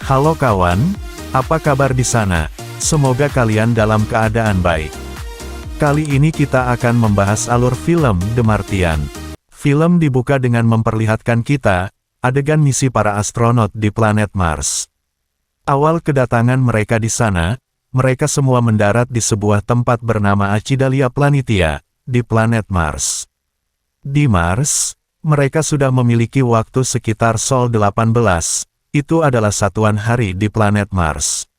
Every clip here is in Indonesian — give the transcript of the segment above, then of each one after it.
Halo kawan, apa kabar di sana? Semoga kalian dalam keadaan baik. Kali ini kita akan membahas alur film The Martian. Film dibuka dengan memperlihatkan kita, adegan misi para astronot di planet Mars. Awal kedatangan mereka di sana, mereka semua mendarat di sebuah tempat bernama Acidalia Planitia, di planet Mars. Di Mars, mereka sudah memiliki waktu sekitar Sol 18, itu adalah satuan hari di planet Mars.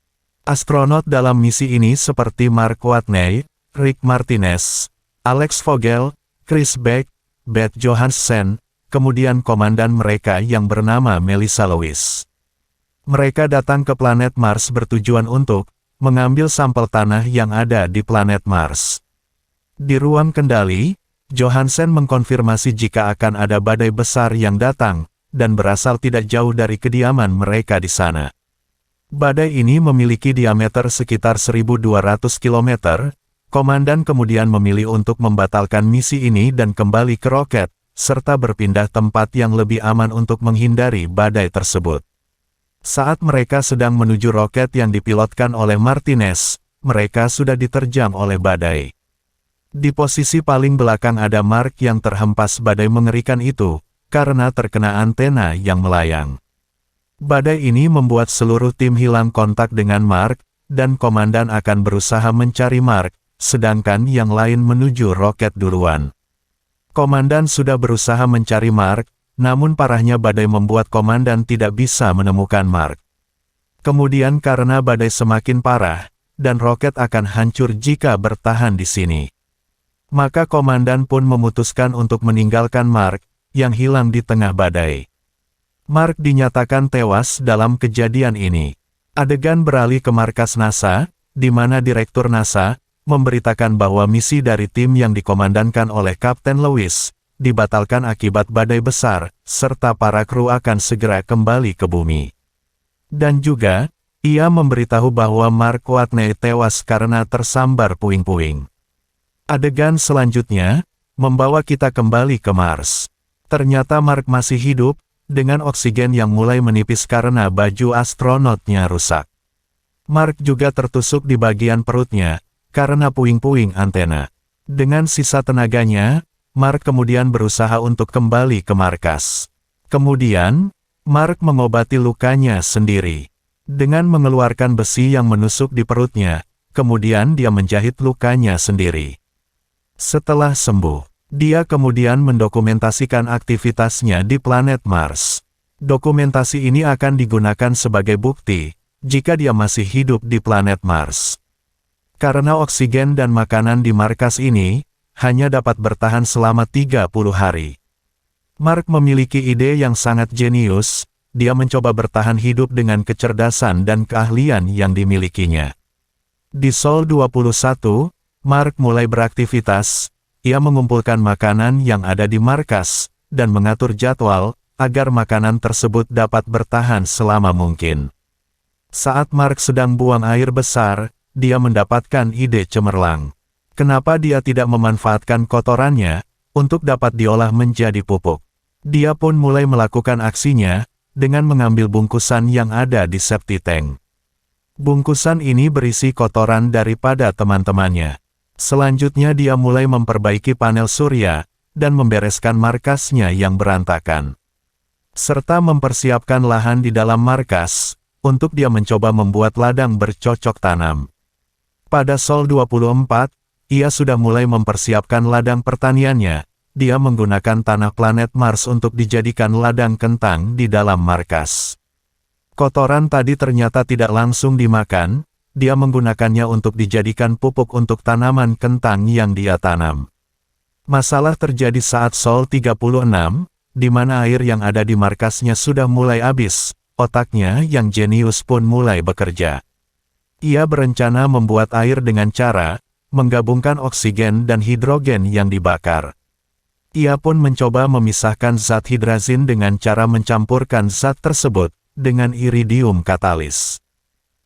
Astronot dalam misi ini seperti Mark Watney, Rick Martinez, Alex Vogel, Chris Beck, Beth Johansen, kemudian komandan mereka yang bernama Melissa Lewis. Mereka datang ke planet Mars bertujuan untuk mengambil sampel tanah yang ada di planet Mars. Di ruang kendali, Johansen mengkonfirmasi jika akan ada badai besar yang datang, dan berasal tidak jauh dari kediaman mereka di sana. Badai ini memiliki diameter sekitar 1.200 km, komandan kemudian memilih untuk membatalkan misi ini dan kembali ke roket, serta berpindah tempat yang lebih aman untuk menghindari badai tersebut. Saat mereka sedang menuju roket yang dipilotkan oleh Martinez, mereka sudah diterjang oleh badai. Di posisi paling belakang ada Mark yang terhempas badai mengerikan itu, karena terkena antena yang melayang. Badai ini membuat seluruh tim hilang kontak dengan Mark, dan komandan akan berusaha mencari Mark, sedangkan yang lain menuju roket duluan. Komandan sudah berusaha mencari Mark, namun parahnya badai membuat komandan tidak bisa menemukan Mark. Kemudian karena badai semakin parah, dan roket akan hancur jika bertahan di sini. Maka komandan pun memutuskan untuk meninggalkan Mark, yang hilang di tengah badai. Mark dinyatakan tewas dalam kejadian ini. Adegan beralih ke markas NASA, di mana Direktur NASA memberitakan bahwa misi dari tim yang dikomandankan oleh Kapten Lewis dibatalkan akibat badai besar, serta para kru akan segera kembali ke bumi. Dan juga, ia memberitahu bahwa Mark Watney tewas karena tersambar puing-puing. Adegan selanjutnya membawa kita kembali ke Mars. Ternyata Mark masih hidup, dengan oksigen yang mulai menipis karena baju astronotnya rusak. Mark juga tertusuk di bagian perutnya, karena puing-puing antena. Dengan sisa tenaganya, Mark kemudian berusaha untuk kembali ke markas. Kemudian, Mark mengobati lukanya sendiri. Dengan mengeluarkan besi yang menusuk di perutnya, kemudian dia menjahit lukanya sendiri. Setelah sembuh, dia kemudian mendokumentasikan aktivitasnya di planet Mars. Dokumentasi ini akan digunakan sebagai bukti, jika dia masih hidup di planet Mars. Karena oksigen dan makanan di markas ini, hanya dapat bertahan selama 30 hari. Mark memiliki ide yang sangat jenius, dia mencoba bertahan hidup dengan kecerdasan dan keahlian yang dimilikinya. Di Sol 21, Mark mulai beraktivitas. Ia mengumpulkan makanan yang ada di markas, dan mengatur jadwal, agar makanan tersebut dapat bertahan selama mungkin. Saat Mark sedang buang air besar, dia mendapatkan ide cemerlang. Kenapa dia tidak memanfaatkan kotorannya, untuk dapat diolah menjadi pupuk? Dia pun mulai melakukan aksinya, dengan mengambil bungkusan yang ada di septic tank. Bungkusan ini berisi kotoran daripada teman-temannya. Selanjutnya dia mulai memperbaiki panel surya, dan membereskan markasnya yang berantakan. Serta mempersiapkan lahan di dalam markas, untuk dia mencoba membuat ladang bercocok tanam. Pada Sol 24, ia sudah mulai mempersiapkan ladang pertaniannya, dia menggunakan tanah planet Mars untuk dijadikan ladang kentang di dalam markas. Kotoran tadi ternyata tidak langsung dimakan, dia menggunakannya untuk dijadikan pupuk untuk tanaman kentang yang dia tanam. Masalah terjadi saat Sol 36, di mana air yang ada di markasnya sudah mulai habis, otaknya yang jenius pun mulai bekerja. Ia berencana membuat air dengan cara menggabungkan oksigen dan hidrogen yang dibakar. Ia pun mencoba memisahkan zat hidrazin dengan cara mencampurkan zat tersebut dengan iridium katalis.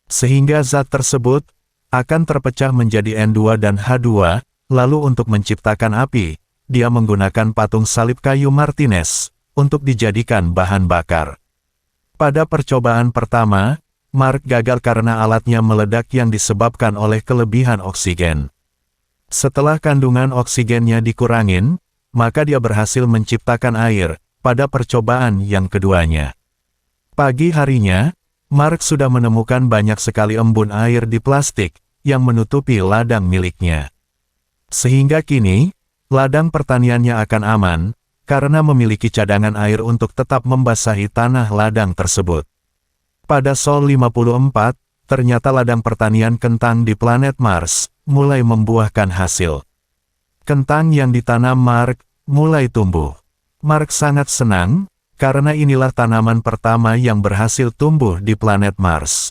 Sehingga zat tersebut akan terpecah menjadi N2 dan H2, lalu untuk menciptakan api, dia menggunakan patung salib kayu Martinez untuk dijadikan bahan bakar. Pada percobaan pertama, Mark gagal karena alatnya meledak yang disebabkan oleh kelebihan oksigen. Setelah kandungan oksigennya dikurangin, maka dia berhasil menciptakan air pada percobaan yang keduanya. Pagi harinya, Mark sudah menemukan banyak sekali embun air di plastik yang menutupi ladang miliknya. Sehingga kini, ladang pertaniannya akan aman, karena memiliki cadangan air untuk tetap membasahi tanah ladang tersebut. Pada Sol 54, ternyata ladang pertanian kentang di planet Mars mulai membuahkan hasil. Kentang yang ditanam Mark mulai tumbuh. Mark sangat senang, karena inilah tanaman pertama yang berhasil tumbuh di planet Mars.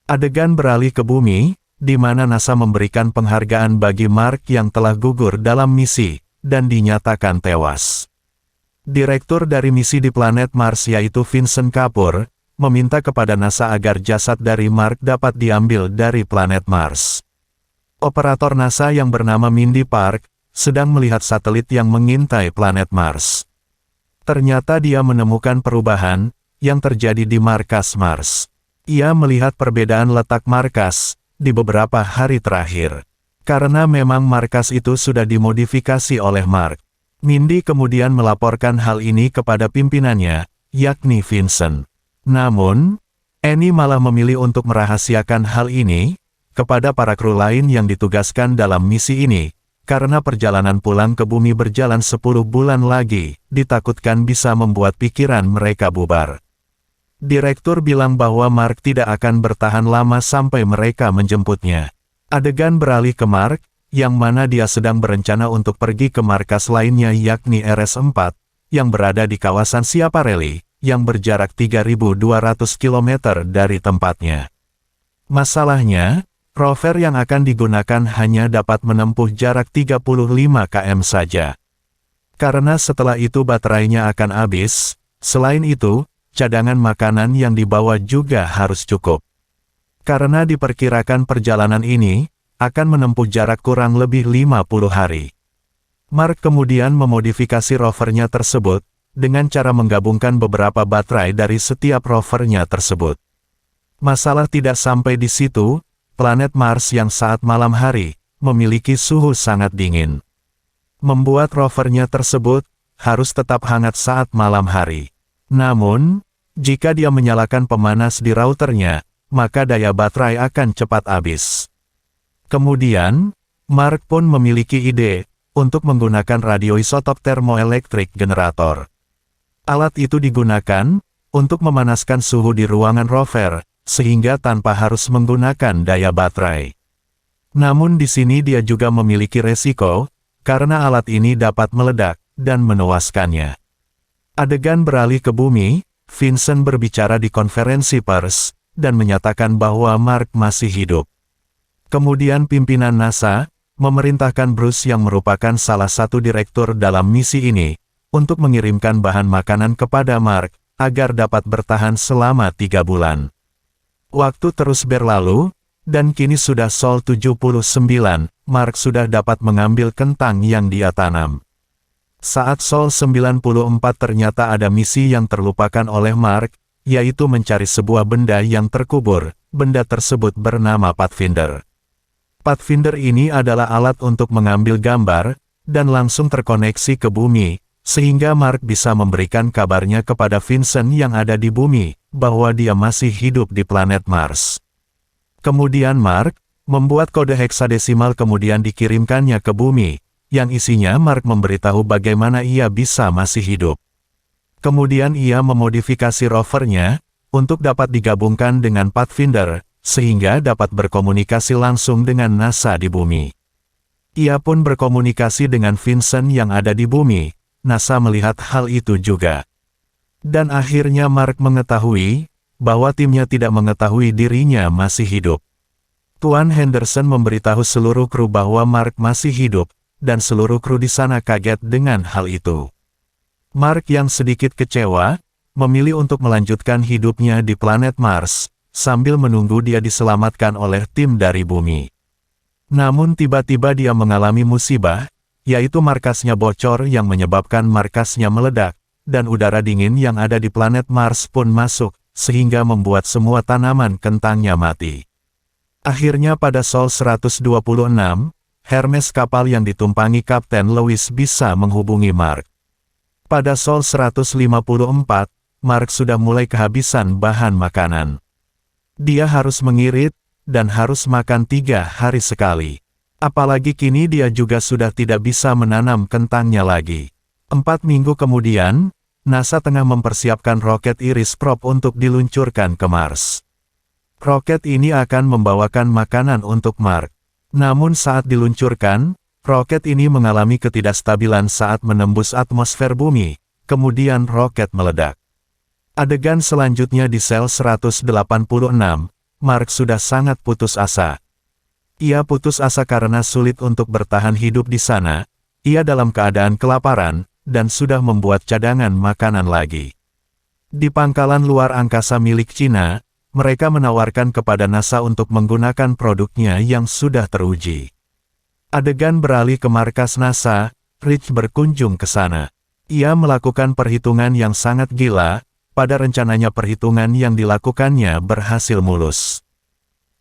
Adegan beralih ke bumi, di mana NASA memberikan penghargaan bagi Mark yang telah gugur dalam misi, dan dinyatakan tewas. Direktur dari misi di planet Mars yaitu Vincent Kapoor, meminta kepada NASA agar jasad dari Mark dapat diambil dari planet Mars. Operator NASA yang bernama Mindy Park, sedang melihat satelit yang mengintai planet Mars. Ternyata dia menemukan perubahan yang terjadi di markas Mars. Ia melihat perbedaan letak markas di beberapa hari terakhir. Karena memang markas itu sudah dimodifikasi oleh Mark. Mindy kemudian melaporkan hal ini kepada pimpinannya, yakni Vincent. Namun, Annie malah memilih untuk merahasiakan hal ini kepada para kru lain yang ditugaskan dalam misi ini, karena perjalanan pulang ke bumi berjalan 10 bulan lagi, ditakutkan bisa membuat pikiran mereka bubar. Direktur bilang bahwa Mark tidak akan bertahan lama sampai mereka menjemputnya. Adegan beralih ke Mark, yang mana dia sedang berencana untuk pergi ke markas lainnya yakni RS-4, yang berada di kawasan Schiaparelli, yang berjarak 3.200 km dari tempatnya. Masalahnya, rover yang akan digunakan hanya dapat menempuh jarak 35 km saja. Karena setelah itu baterainya akan habis, selain itu, cadangan makanan yang dibawa juga harus cukup. Karena diperkirakan perjalanan ini akan menempuh jarak kurang lebih 50 hari. Mark kemudian memodifikasi rovernya tersebut, dengan cara menggabungkan beberapa baterai dari setiap rovernya tersebut. Masalah tidak sampai di situ, planet Mars yang saat malam hari, memiliki suhu sangat dingin. Membuat rovernya tersebut, harus tetap hangat saat malam hari. Namun, jika dia menyalakan pemanas di routernya, maka daya baterai akan cepat habis. Kemudian, Mark pun memiliki ide, untuk menggunakan radioisotop thermoelectric generator. Alat itu digunakan, untuk memanaskan suhu di ruangan rover, sehingga tanpa harus menggunakan daya baterai. Namun di sini dia juga memiliki resiko, karena alat ini dapat meledak, dan menewaskannya. Adegan beralih ke bumi, Vincent berbicara di konferensi pers, dan menyatakan bahwa Mark masih hidup. Kemudian pimpinan NASA, memerintahkan Bruce yang merupakan salah satu direktur dalam misi ini, untuk mengirimkan bahan makanan kepada Mark, agar dapat bertahan selama 3 bulan. Waktu terus berlalu, dan kini sudah Sol 79, Mark sudah dapat mengambil kentang yang dia tanam. Saat Sol 94 ternyata ada misi yang terlupakan oleh Mark, yaitu mencari sebuah benda yang terkubur. Benda tersebut bernama Pathfinder. Pathfinder ini adalah alat untuk mengambil gambar, dan langsung terkoneksi ke bumi, sehingga Mark bisa memberikan kabarnya kepada Vincent yang ada di bumi, bahwa dia masih hidup di planet Mars. Kemudian Mark, membuat kode heksadesimal kemudian dikirimkannya ke bumi, yang isinya Mark memberitahu bagaimana ia bisa masih hidup. Kemudian ia memodifikasi rovernya, untuk dapat digabungkan dengan Pathfinder, sehingga dapat berkomunikasi langsung dengan NASA di bumi. Ia pun berkomunikasi dengan Vincent yang ada di bumi. NASA melihat hal itu juga. Dan akhirnya Mark mengetahui, bahwa timnya tidak mengetahui dirinya masih hidup. Tuan Henderson memberitahu seluruh kru bahwa Mark masih hidup, dan seluruh kru di sana kaget dengan hal itu. Mark yang sedikit kecewa, memilih untuk melanjutkan hidupnya di planet Mars, sambil menunggu dia diselamatkan oleh tim dari bumi. Namun tiba-tiba dia mengalami musibah, yaitu markasnya bocor yang menyebabkan markasnya meledak, dan udara dingin yang ada di planet Mars pun masuk, sehingga membuat semua tanaman kentangnya mati. Akhirnya pada Sol 126, Hermes kapal yang ditumpangi Kapten Lewis bisa menghubungi Mark. Pada Sol 154, Mark sudah mulai kehabisan bahan makanan. Dia harus mengirit, dan harus makan 3 hari sekali. Apalagi kini dia juga sudah tidak bisa menanam kentangnya lagi. 4 minggu kemudian, NASA tengah mempersiapkan roket Iris Probe untuk diluncurkan ke Mars. Roket ini akan membawakan makanan untuk Mark. Namun saat diluncurkan, roket ini mengalami ketidakstabilan saat menembus atmosfer bumi, kemudian roket meledak. Adegan selanjutnya di sel 186, Mark sudah sangat putus asa. Ia putus asa karena sulit untuk bertahan hidup di sana, ia dalam keadaan kelaparan, dan sudah membuat cadangan makanan lagi. Di pangkalan luar angkasa milik Cina, mereka menawarkan kepada NASA untuk menggunakan produknya yang sudah teruji. Adegan beralih ke markas NASA, Rich berkunjung ke sana. Ia melakukan perhitungan yang sangat gila, pada rencananya perhitungan yang dilakukannya berhasil mulus.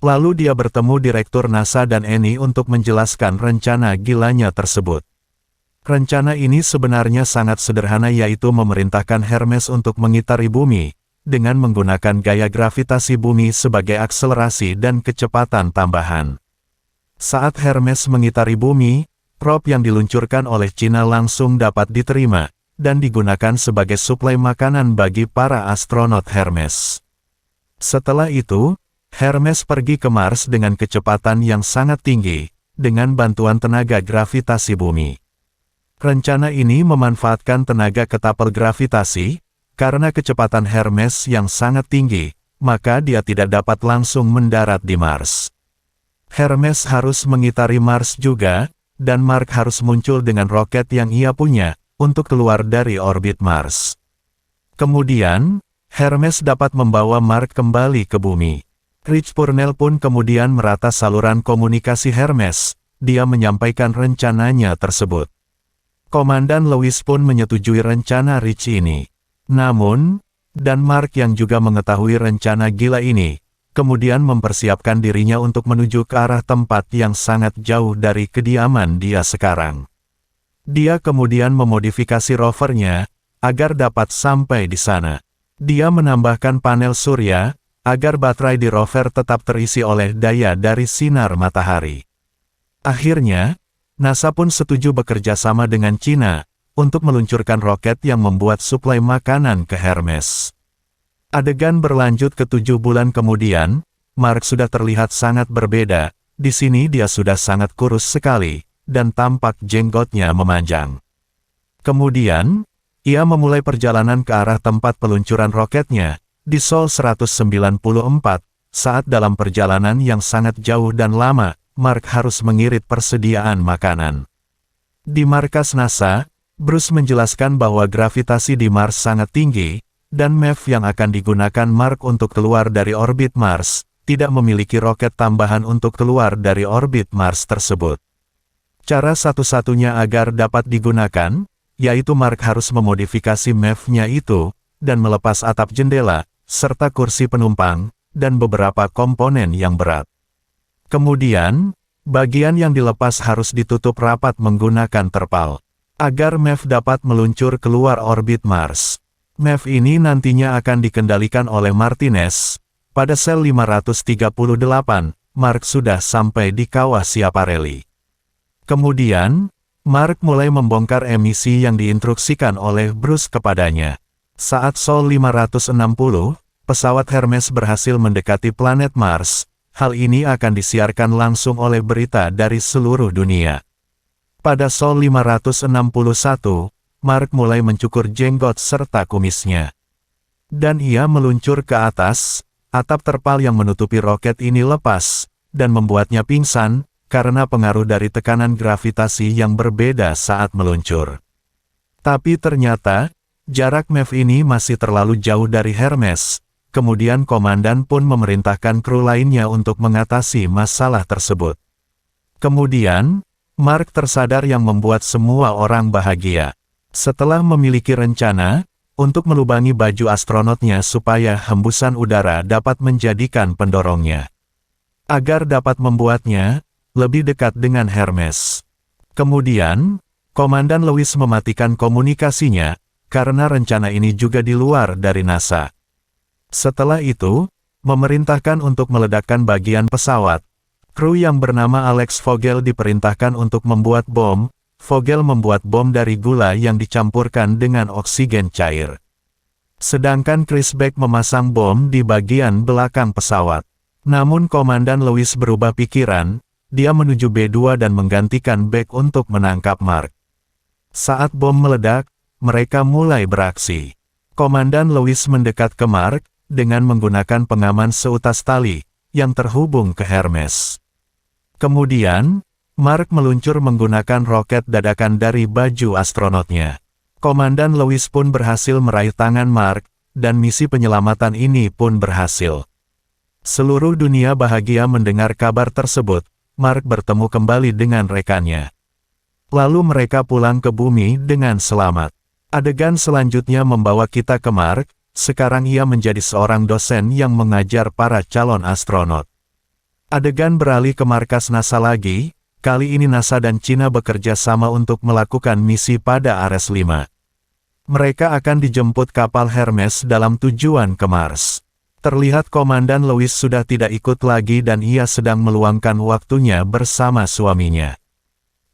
Lalu dia bertemu Direktur NASA dan Annie untuk menjelaskan rencana gilanya tersebut. Rencana ini sebenarnya sangat sederhana, yaitu memerintahkan Hermes untuk mengitari bumi, dengan menggunakan gaya gravitasi bumi sebagai akselerasi dan kecepatan tambahan. Saat Hermes mengitari bumi, probe yang diluncurkan oleh Cina langsung dapat diterima, dan digunakan sebagai suplai makanan bagi para astronot Hermes. Setelah itu, Hermes pergi ke Mars dengan kecepatan yang sangat tinggi, dengan bantuan tenaga gravitasi bumi. Rencana ini memanfaatkan tenaga ketapel gravitasi, karena kecepatan Hermes yang sangat tinggi, maka dia tidak dapat langsung mendarat di Mars. Hermes harus mengitari Mars juga, dan Mark harus muncul dengan roket yang ia punya, untuk keluar dari orbit Mars. Kemudian, Hermes dapat membawa Mark kembali ke bumi. Rich Purnell pun kemudian merata saluran komunikasi Hermes, dia menyampaikan rencananya tersebut. Komandan Lewis pun menyetujui rencana Rich ini. Namun, dan Mark yang juga mengetahui rencana gila ini, kemudian mempersiapkan dirinya untuk menuju ke arah tempat yang sangat jauh dari kediaman dia sekarang. Dia kemudian memodifikasi rovernya, agar dapat sampai di sana. Dia menambahkan panel surya, agar baterai di rover tetap terisi oleh daya dari sinar matahari. Akhirnya, NASA pun setuju bekerja sama dengan Cina, untuk meluncurkan roket yang membuat suplai makanan ke Hermes. Adegan berlanjut ke 7 bulan kemudian, Mark sudah terlihat sangat berbeda, di sini dia sudah sangat kurus sekali, dan tampak jenggotnya memanjang. Kemudian, ia memulai perjalanan ke arah tempat peluncuran roketnya, di Sol 194, saat dalam perjalanan yang sangat jauh dan lama, Mark harus mengirit persediaan makanan. Di markas NASA, Bruce menjelaskan bahwa gravitasi di Mars sangat tinggi, dan MEV yang akan digunakan Mark untuk keluar dari orbit Mars, tidak memiliki roket tambahan untuk keluar dari orbit Mars tersebut. Cara satu-satunya agar dapat digunakan, yaitu Mark harus memodifikasi MEV-nya itu, dan melepas atap jendela, serta kursi penumpang, dan beberapa komponen yang berat. Kemudian, bagian yang dilepas harus ditutup rapat menggunakan terpal, agar MEV dapat meluncur keluar orbit Mars. MEV ini nantinya akan dikendalikan oleh Martinez. Pada sel 538, Mark sudah sampai di kawah Schiaparelli. Kemudian, Mark mulai membongkar emisi yang diinstruksikan oleh Bruce kepadanya. Saat Sol 560, pesawat Hermes berhasil mendekati planet Mars. Hal ini akan disiarkan langsung oleh berita dari seluruh dunia. Pada Sol 561, Mark mulai mencukur jenggot serta kumisnya. Dan ia meluncur ke atas, atap terpal yang menutupi roket ini lepas, dan membuatnya pingsan, karena pengaruh dari tekanan gravitasi yang berbeda saat meluncur. Tapi ternyata, jarak MEV ini masih terlalu jauh dari Hermes. Kemudian komandan pun memerintahkan kru lainnya untuk mengatasi masalah tersebut. Kemudian, Mark tersadar yang membuat semua orang bahagia. Setelah memiliki rencana, untuk melubangi baju astronotnya supaya hembusan udara dapat menjadikan pendorongnya. Agar dapat membuatnya lebih dekat dengan Hermes. Kemudian, Komandan Lewis mematikan komunikasinya, karena rencana ini juga di luar dari NASA. Setelah itu, memerintahkan untuk meledakkan bagian pesawat. Kru yang bernama Alex Vogel diperintahkan untuk membuat bom. Vogel membuat bom dari gula yang dicampurkan dengan oksigen cair. Sedangkan Chris Beck memasang bom di bagian belakang pesawat. Namun Komandan Lewis berubah pikiran, dia menuju B2 dan menggantikan Beck untuk menangkap Mark. Saat bom meledak, mereka mulai beraksi. Komandan Lewis mendekat ke Mark, dengan menggunakan pengaman seutas tali, yang terhubung ke Hermes. Kemudian, Mark meluncur menggunakan roket dadakan dari baju astronotnya. Komandan Lewis pun berhasil meraih tangan Mark, dan misi penyelamatan ini pun berhasil. Seluruh dunia bahagia mendengar kabar tersebut. Mark bertemu kembali dengan rekannya. Lalu mereka pulang ke bumi dengan selamat. Adegan selanjutnya membawa kita ke Mark. Sekarang ia menjadi seorang dosen yang mengajar para calon astronot. Adegan beralih ke markas NASA lagi. Kali ini NASA dan Cina bekerja sama untuk melakukan misi pada Ares 5. Mereka akan dijemput kapal Hermes dalam tujuan ke Mars. Terlihat Komandan Lewis sudah tidak ikut lagi dan ia sedang meluangkan waktunya bersama suaminya.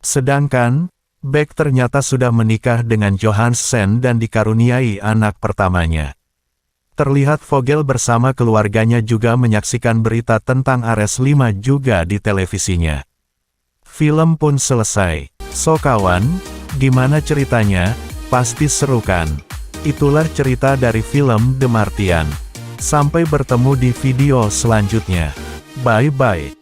Sedangkan, Beck ternyata sudah menikah dengan Johansen dan dikaruniai anak pertamanya. Terlihat Vogel bersama keluarganya juga menyaksikan berita tentang Ares 5 juga di televisinya. Film pun selesai. So kawan, gimana ceritanya? Pasti seru kan? Itulah cerita dari film The Martian. Sampai bertemu di video selanjutnya. Bye-bye.